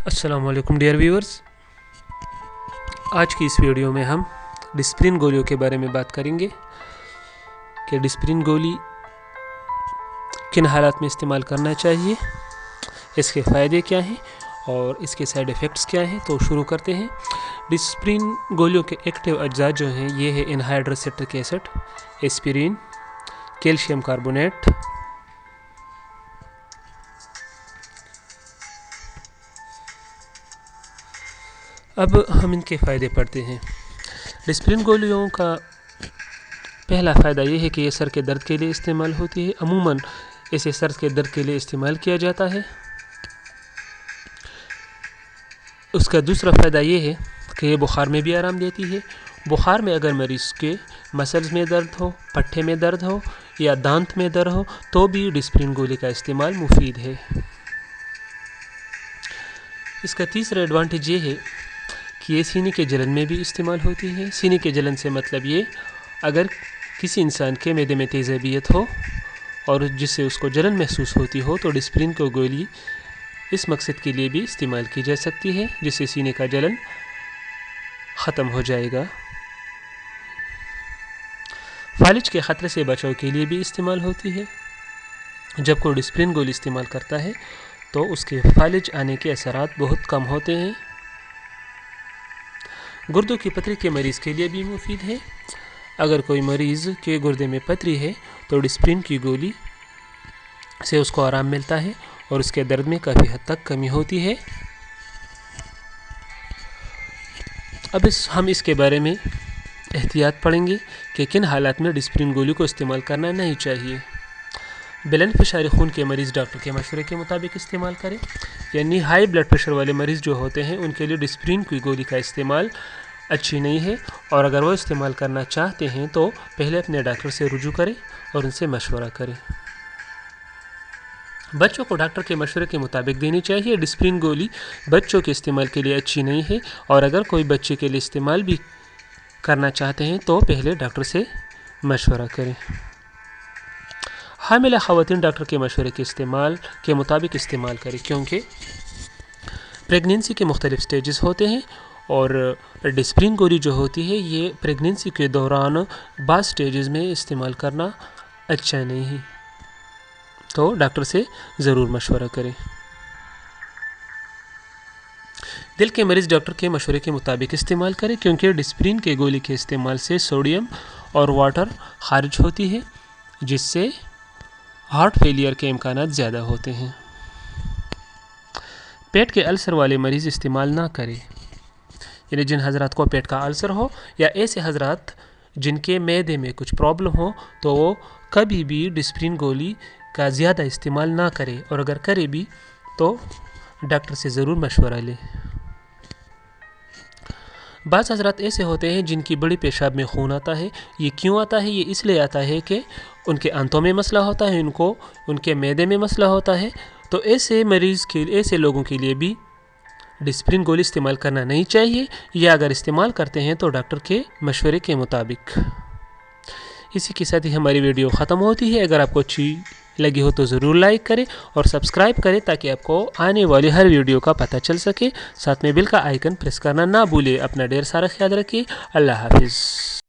السلام علیکم dear viewers, آج کی اس ویڈیو میں ہم ڈسپرین گولیوں کے بارے میں بات کریں گے کہ ڈسپرین گولی کن حالات میں استعمال کرنا چاہیے، اس کے فائدے کیا ہیں اور اس کے سائیڈ ایفیکٹس کیا ہیں۔ تو شروع کرتے ہیں۔ ڈسپرین گولیوں کے ایکٹیو اجزاء جو ہیں یہ ہے anhydrous citric acid, aspirin, calcium carbonate, اب ہم ان کے فائدے پڑھتے ہیں۔ ڈسپرین گولیوں کا پہلا فائدہ یہ ہے کہ یہ سر کے درد کے لیے استعمال ہوتی ہے۔ عموماً اسے سر کے درد کے لیے استعمال کیا جاتا ہے۔ اس کا دوسرا فائدہ یہ ہے کہ یہ بخار میں بھی آرام دیتی ہے۔ بخار میں اگر مریض کے مسلز میں درد ہو، پٹھے میں درد ہو یا دانت میں درد ہو تو بھی ڈسپرین گولی کا استعمال مفید ہے۔ اس کا تیسرا ایڈوانٹیج یہ ہے کہ یہ سینے کے جلن میں بھی استعمال ہوتی ہے۔ سینے کے جلن سے مطلب یہ، اگر کسی انسان کے معدے میں تیزابیت ہو اور جس سے اس کو جلن محسوس ہوتی ہو تو ڈسپرین کو گولی اس مقصد کے لیے بھی استعمال کی جا سکتی ہے، جس سے سینے کا جلن ختم ہو جائے گا۔ فالج کے خطرے سے بچاؤ کے لیے بھی استعمال ہوتی ہے۔ جب کوئی ڈسپرین گولی استعمال کرتا ہے تو اس کے فالج آنے کے اثرات بہت کم ہوتے ہیں۔ گردوں کی پتھری کے مریض کے لیے بھی مفید ہے۔ اگر کوئی مریض کے گردے میں پتھری ہے تو ڈسپرین کی گولی سے اس کو آرام ملتا ہے اور اس کے درد میں کافی حد تک کمی ہوتی ہے۔ اب ہم اس کے بارے میں احتیاط پڑھیں گے کہ کن حالات میں ڈسپرین گولی کو استعمال کرنا نہیں چاہیے۔ بلند فشار خون کے مریض ڈاکٹر کے مشورے کے مطابق استعمال کریں، یعنی ہائی بلڈ پریشر والے مریض جو ہوتے ہیں ان کے لیے ڈسپرین کی گولی کا استعمال اچھی نہیں ہے، اور اگر وہ استعمال کرنا چاہتے ہیں تو پہلے اپنے ڈاکٹر سے رجوع کریں اور ان سے مشورہ کریں۔ بچوں کو ڈاکٹر کے مشورے کے مطابق دینی چاہیے۔ ڈسپرین گولی بچوں کے استعمال کے لیے اچھی نہیں ہے، اور اگر کوئی بچے کے لیے استعمال بھی کرنا چاہتے ہیں تو پہلے ڈاکٹر سے مشورہ کریں۔ حاملہ خواتین ڈاکٹر کے مشورے کے مطابق استعمال کریں، کیونکہ پریگنینسی کے مختلف سٹیجز ہوتے ہیں اور ڈسپرین گولی جو ہوتی ہے یہ پریگنینسی کے دوران بعض سٹیجز میں استعمال کرنا اچھا نہیں ہے، تو ڈاکٹر سے ضرور مشورہ کریں۔ دل کے مریض ڈاکٹر کے مشورے کے مطابق استعمال کریں، کیونکہ ڈسپرین کے گولی کے استعمال سے سوڈیم اور واٹر خارج ہوتی ہے، جس سے ہارٹ فیلئر کے امکانات زیادہ ہوتے ہیں۔ پیٹ کے السر والے مریض استعمال نہ کریں، یعنی جن حضرات کو پیٹ کا السر ہو یا ایسے حضرات جن کے معدے میں کچھ پرابلم ہو تو وہ کبھی بھی ڈسپرین گولی کا زیادہ استعمال نہ کرے، اور اگر کرے بھی تو ڈاکٹر سے ضرور مشورہ لیں۔ بعض حضرات ایسے ہوتے ہیں جن کی بڑی پیشاب میں خون آتا ہے۔ یہ کیوں آتا ہے؟ یہ اس لیے آتا ہے کہ ان کے آنتوں میں مسئلہ ہوتا ہے، ان کے معدے میں مسئلہ ہوتا ہے، تو ایسے لوگوں کے لیے بھی ڈسپرین گولی استعمال کرنا نہیں چاہیے، یا اگر استعمال کرتے ہیں تو ڈاکٹر کے مشورے کے مطابق۔ اسی کے ساتھ ہی ہماری ویڈیو ختم ہوتی ہے۔ اگر آپ کو اچھی لگی ہو تو ضرور لائک کریں اور سبسکرائب کریں تاکہ آپ کو آنے والی ہر ویڈیو کا پتہ چل سکے۔ ساتھ میں بیل کا آئیکن پریس کرنا نہ بھولیں۔ اپنا ڈھیر سارا خیال رکھیے۔ اللہ حافظ۔